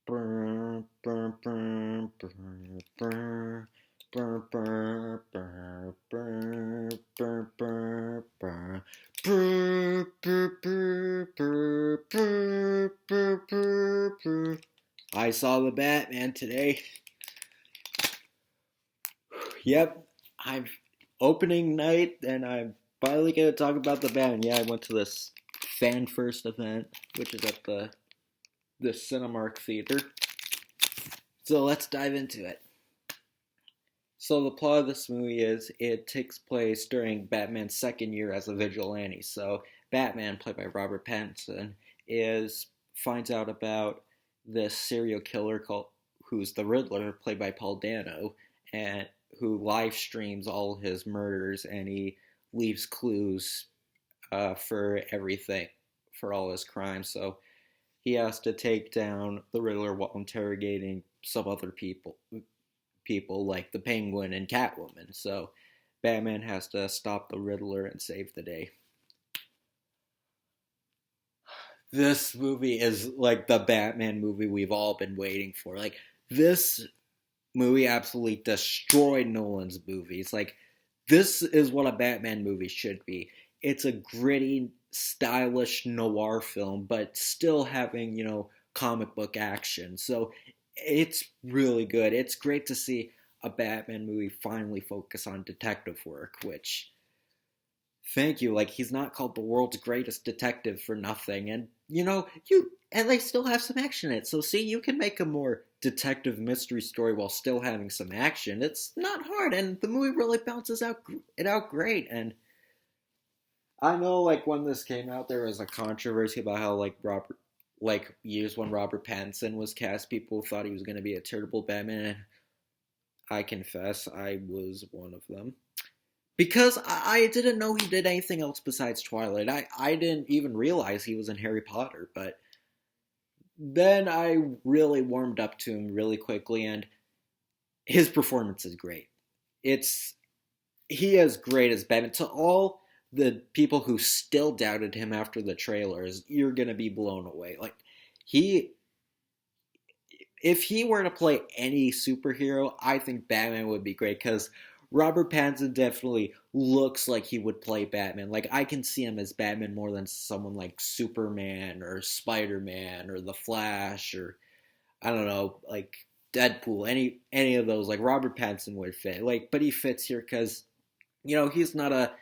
Brr, brr, brr, brr, brr. Brr, brr, brr, brr, brr, brr, brr. Brr, brr, brr, brr, brr, brr, brr, brr. I saw the Batman today. Yep, I'm opening night, and I'm finally gonna talk about the Batman. Yeah, I went to this fan first event, which is at the Cinemark Theater. So let's dive into it. So the plot of this movie is it takes place during Batman's second year as a vigilante. So Batman, played by Robert Pattinson, is finds out about this serial killer called who's the Riddler, played by Paul Dano, and who live streams all his murders, and he leaves clues for everything, for all his crimes. So he has to take down the Riddler while interrogating some other people like the Penguin and Catwoman. So Batman has to stop the Riddler and save the day. This movie is like the Batman movie we've all been waiting for. Like this movie absolutely destroyed Nolan's movies. Like this is what a Batman movie should be. It's a gritty, stylish noir film, but still having, comic book action. So it's really good. It's great to see a Batman movie finally focus on detective work, which thank you. Like he's not called the world's greatest detective for nothing. And and they still have some action in it. So see, you can make a more detective mystery story while still having some action. It's not hard, and the movie really balances it out great. And I know, like when this came out, there was a controversy about how years when Robert Pattinson was cast, people thought he was going to be a terrible Batman. And I confess, I was one of them. Because I didn't know he did anything else besides Twilight. I didn't even realize he was in Harry Potter, but then I really warmed up to him really quickly, and his performance is great. It's he is great as Batman. To all the people who still doubted him after the trailers, you're gonna be blown away. Like he, if he were to play any superhero, I think Batman would be great because Robert Pattinson definitely looks like he would play Batman. Like I can see him as Batman more than someone like Superman or Spider Man or the Flash or I don't know, like Deadpool. Any of those, like Robert Pattinson would fit. Like, but he fits here because he's not a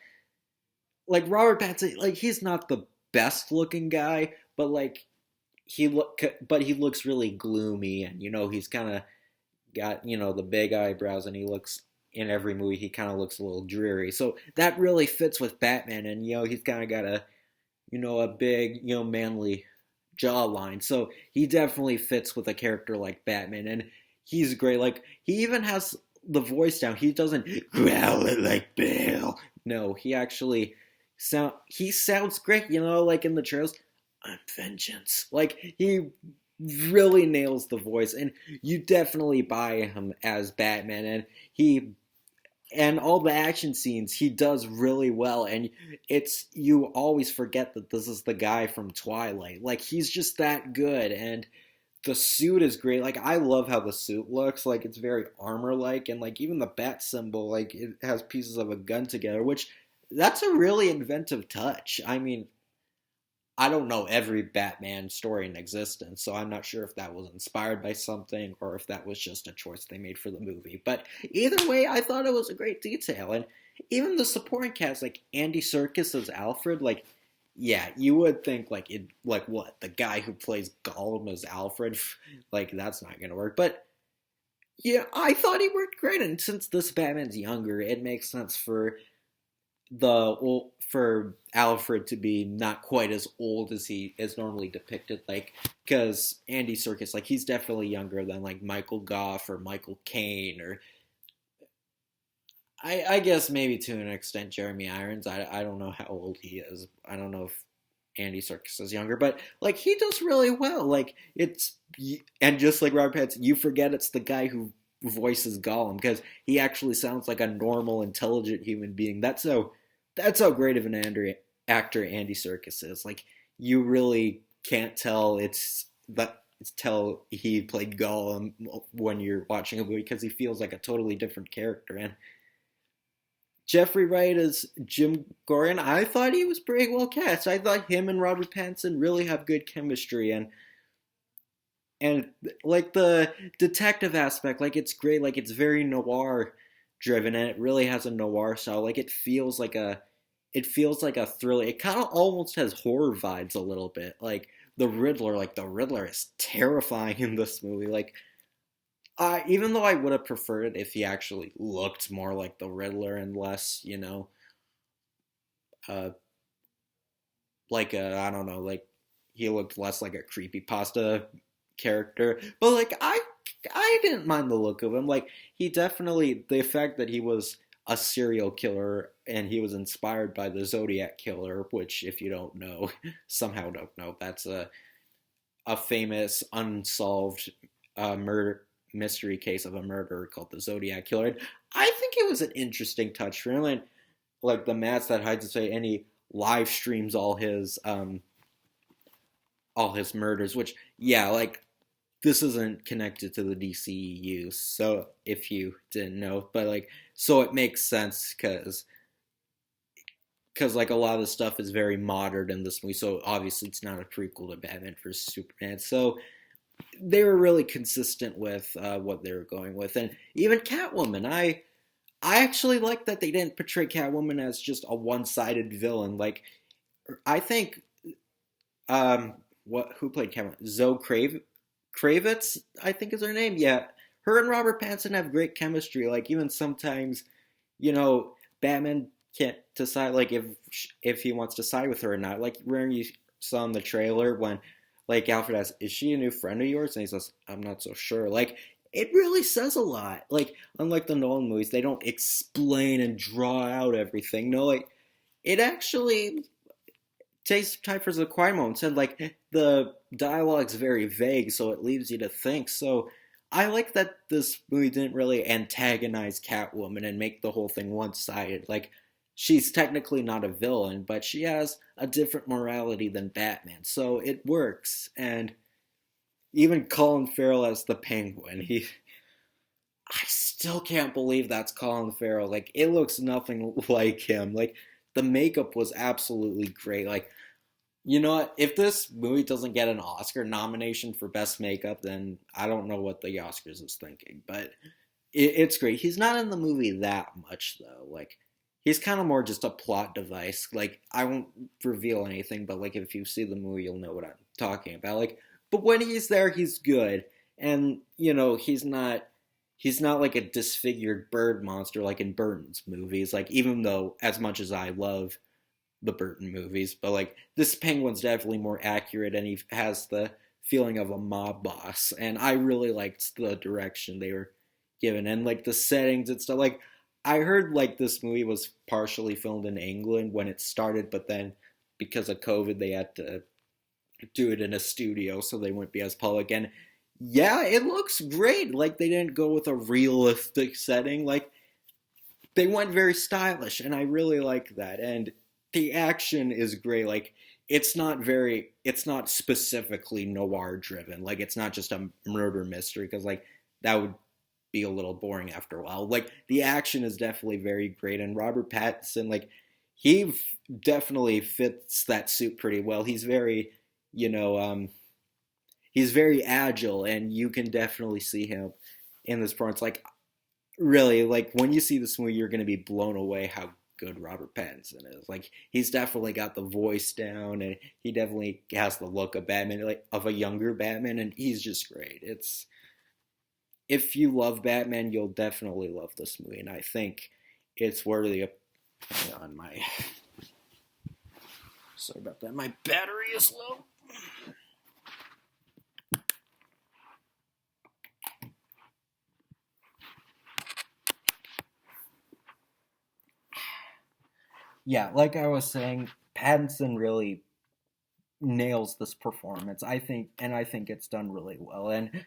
like Robert Pattinson. Like he's not the best looking guy, but like he looks really gloomy, and he's kind of got the big eyebrows, and he looks in every movie he kind of looks a little dreary. So that really fits with Batman, and he's kind of got a big manly jawline. So he definitely fits with a character like Batman, and he's great. Like he even has the voice down. He doesn't growl it like Bale. No, he sounds great. Like in the trailers, I'm vengeance. Like he really nails the voice, and you definitely buy him as Batman, and all the action scenes he does really well, and you always forget that this is the guy from Twilight. Like he's just that good, and the suit is great. Like I love how the suit looks. Like it's very armor like, and like even the bat symbol, like it has pieces of a gun together, which that's a really inventive touch. I mean, I don't know every Batman story in existence, so I'm not sure if that was inspired by something or if that was just a choice they made for the movie. But either way, I thought it was a great detail. And even the supporting cast, like Andy Serkis as Alfred, like, yeah, you would think like what, the guy who plays Gollum as Alfred, like that's not gonna work. But yeah, I thought he worked great. And since this Batman's younger, it makes sense for Alfred to be not quite as old as he is normally depicted, like because Andy Serkis, like he's definitely younger than like Michael Goff or Michael Caine or I guess maybe to an extent Jeremy Irons. I don't know how old he is. I don't know if Andy Serkis is younger, but like he does really well. Like and just like Robert Pattinson, you forget it's the guy who voices Gollum because he actually sounds like a normal, intelligent human being. That's how great of an actor Andy Serkis is. Like you really can't tell it's tell he played Gollum when you're watching a movie because he feels like a totally different character. And Jeffrey Wright as Jim Gorian, I thought he was pretty well cast. I thought him and Robert Pattinson really have good chemistry, and like the detective aspect, like it's great. Like it's very noir driven, and it really has a noir style. Like it feels like a thriller. It kind of almost has horror vibes a little bit. Like the Riddler is terrifying in this movie. Like even though I would have preferred it if he actually looked more like the Riddler and less, uh, I don't know, like he looked less like a creepy pasta character. But like I didn't mind the look of him. Like he definitely the fact that he was a serial killer and he was inspired by the Zodiac killer, which if you don't know, somehow don't know, that's a famous unsolved murder mystery case of a murderer called the Zodiac Killer. And I think it was an interesting touch for him, and like the mask that hides his face, and he live streams all his murders. Which yeah, like this isn't connected to the DCU, so if you didn't know, but like so it makes sense because like a lot of the stuff is very modern in this movie, so obviously it's not a prequel to Batman vs Superman. So they were really consistent with what they were going with, and even Catwoman. I actually like that they didn't portray Catwoman as just a one-sided villain. Like I think what who played Catwoman? Kravitz, I think is her name. Yeah, her and Robert Pattinson have great chemistry. Like even sometimes, Batman can't decide like if he wants to side with her or not. Like when you saw in the trailer when like Alfred asks, "Is she a new friend of yours?" and he says, "I'm not so sure." Like it really says a lot. Like unlike the Nolan movies, they don't explain and draw out everything. No, like it actually takes time for the quiet moments, and like the dialogue's very vague, so it leaves you to think. So I like that this movie didn't really antagonize Catwoman and make the whole thing one-sided. Like she's technically not a villain, but she has a different morality than Batman, so it works. And even Colin Farrell as the Penguin, I still can't believe that's Colin Farrell. Like it looks nothing like him. Like the makeup was absolutely great. Like you know what? If this movie doesn't get an Oscar nomination for Best Makeup, then I don't know what the Oscars is thinking. But it's great. He's not in the movie that much, though. Like, he's kind of more just a plot device. Like, I won't reveal anything, but, like, if you see the movie, you'll know what I'm talking about. Like, but when he's there, he's good. And, he's not like a disfigured bird monster like in Burton's movies. Like, even though, as much as I love the Burton movies, but like this Penguin's definitely more accurate, and he has the feeling of a mob boss. And I really liked the direction they were given, and like the settings and stuff. Like I heard like this movie was partially filmed in England when it started, but then because of COVID, they had to do it in a studio, so they wouldn't be as public. And yeah, it looks great. Like they didn't go with a realistic setting. Like they went very stylish, and I really like that. And the action is great. Like it's not specifically noir driven. Like it's not just a murder mystery because like that would be a little boring after a while. Like the action is definitely very great, and Robert Pattinson, like definitely fits that suit pretty well. You know, um, he's very agile, and you can definitely see him in this part. It's like really like when you see this movie, you're going to be blown away how good Robert Pattinson is. Like he's definitely got the voice down, and he definitely has the look of Batman, like of a younger Batman, and he's just great. It's if you love Batman, you'll definitely love this movie, and I think it's worthy of. Hang on, my sorry about that. My battery is low. Yeah, like I was saying, Pattinson really nails this performance. I think it's done really well. And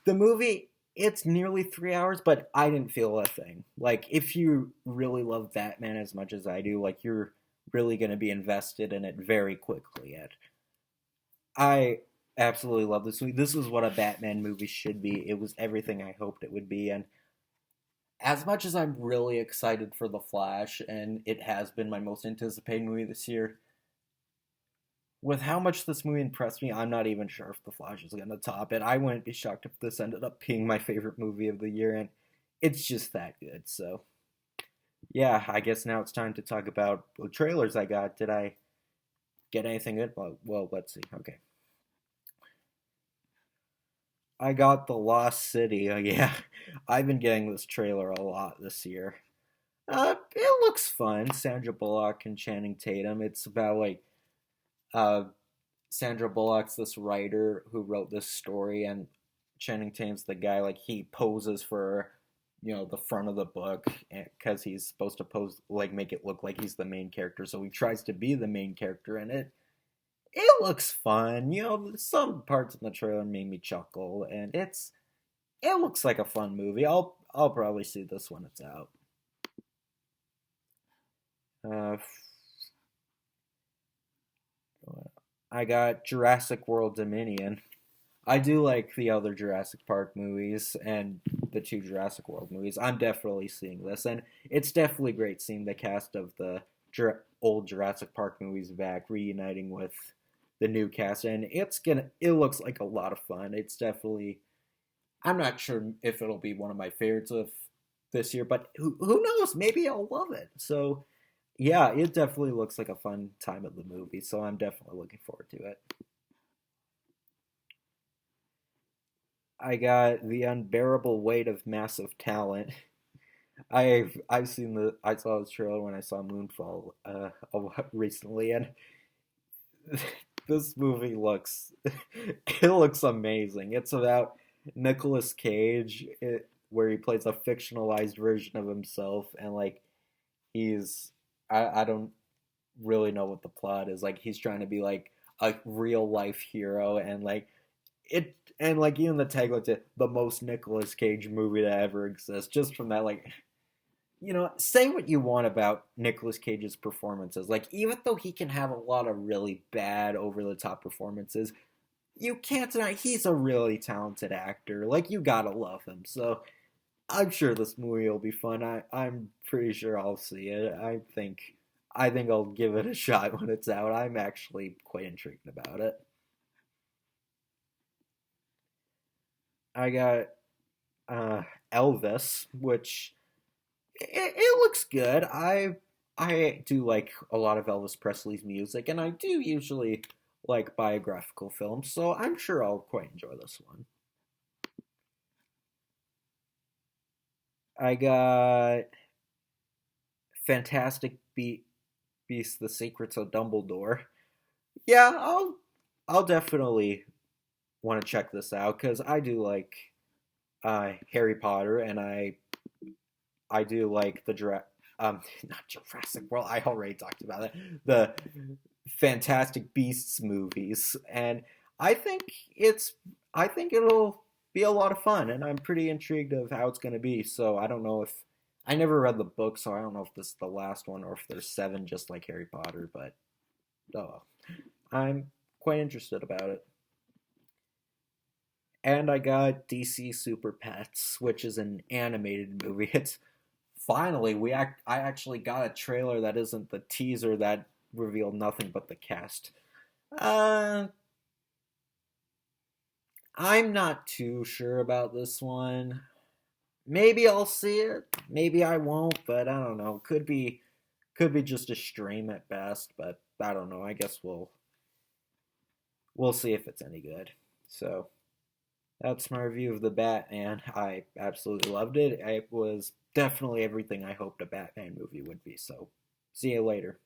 the movie, it's nearly 3 hours, but I didn't feel a thing. Like, if you really love Batman as much as I do, like, you're really going to be invested in it very quickly. And I absolutely love this movie. This was what a Batman movie should be. It was everything I hoped it would be, and as much as I'm really excited for The Flash, and it has been my most anticipated movie this year, with how much this movie impressed me, I'm not even sure if The Flash is going to top it. I wouldn't be shocked if this ended up being my favorite movie of the year, and it's just that good. So, yeah, I guess now it's time to talk about the trailers I got. Did I get anything good? Well, let's see. Okay. I got The Lost City. Yeah, I've been getting this trailer a lot this year. It looks fun. Sandra Bullock and Channing Tatum. It's about like uh Sandra Bullock's this writer who wrote this story, and Channing Tatum's the guy. Like he poses for the front of the book because he's supposed to pose like make it look like he's the main character. So he tries to be the main character, and it looks fun. Some parts in the trailer made me chuckle, and it looks like a fun movie. I'll probably see this when it's out. Uh, I got Jurassic World Dominion. I do like the other Jurassic Park movies and the two Jurassic World movies. I'm definitely seeing this, and it's definitely great seeing the cast of the old Jurassic Park movies back, reuniting with the new cast, and it looks like a lot of fun. It's definitely, I'm not sure if it'll be one of my favorites of this year, but who knows? Maybe I'll love it. So yeah, it definitely looks like a fun time at the movie. So I'm definitely looking forward to it. I got The Unbearable Weight of Massive Talent. I saw this trailer when I saw Moonfall recently, and this movie looks it looks amazing. It's about Nicolas Cage, where he plays a fictionalized version of himself, and like he's I don't really know what the plot is. Like he's trying to be like a real life hero, and like it and like even the tagline to the most Nicolas Cage movie to ever exist. Just from that, like say what you want about Nicolas Cage's performances. Like even though he can have a lot of really bad over the top performances, you can't deny he's a really talented actor. Like you gotta love him. So I'm sure this movie will be fun. I'm pretty sure I'll see it. I think I'll give it a shot when it's out. I'm actually quite intrigued about it. I got uh, Elvis, which it looks good. I do like a lot of Elvis Presley's music, and I do usually like biographical films, so I'm sure I'll quite enjoy this one. I got Fantastic Beasts: The Secrets of Dumbledore. Yeah, I'll definitely want to check this out because I do like Harry Potter, and I do like not Jurassic World. I already talked about it. The Fantastic Beasts movies, and I think it's I think it'll be a lot of fun, and I'm pretty intrigued of how it's going to be. So I don't know if I never read the book, so I don't know if this is the last one or if there's seven just like Harry Potter. But oh, I'm quite interested about it. And I got DC Super Pets, which is an animated movie. It's finally I actually got a trailer that isn't the teaser that revealed nothing but the cast. Uh, I'm not too sure about this one. Maybe I'll see it. Maybe I won't, but I don't know. Could be just a stream at best, but I don't know. I guess we'll see if it's any good. So that's my review of the Batman. I absolutely loved it. It was definitely everything I hoped a Batman movie would be. So see you later.